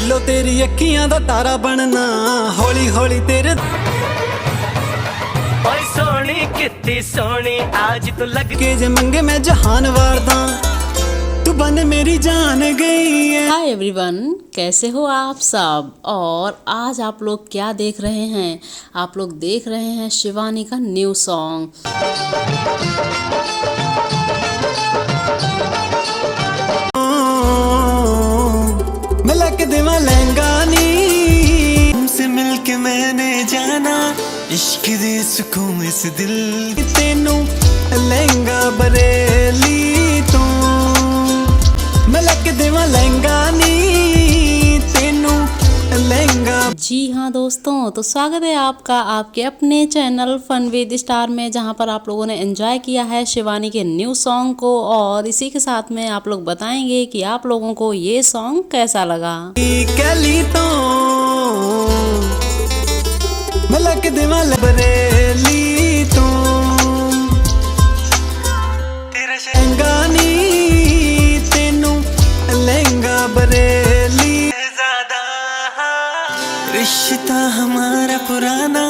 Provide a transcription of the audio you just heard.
बिल्लो तेरी अखियां दा तारा बनना हौली हौली तेरे सोनी कितनी सोनी आज तो लग के जे मंगे मैं जहान वारदा तू बन मेरी जान गई है। हाय एवरीवन, कैसे हो आप सब। और आज आप लोग क्या देख रहे हैं? आप लोग देख रहे हैं शिवानी का न्यू सॉन्ग। मिलक देवा लहंगा नी तुमसे मिलके मैंने जाना इश्क दे सुकून इस दिल तेनू लहंगा बरेली तू मिलक देवा लहंगा नी तेनू लहंगा। जी हाँ दोस्तों, तो स्वागत है आपका आपके अपने चैनल फन विद स्टार में, जहाँ पर आप लोगों ने एंजॉय किया है शिवानी के न्यू सॉन्ग को। और इसी के साथ में आप लोग बताएंगे कि आप लोगों को ये सॉन्ग कैसा लगा। कली तो मिलक देवा बरेली तू तेरा लहंगा नी तेनू लहंगा बरेली ज्यादा रिश्ता हमारा पुराना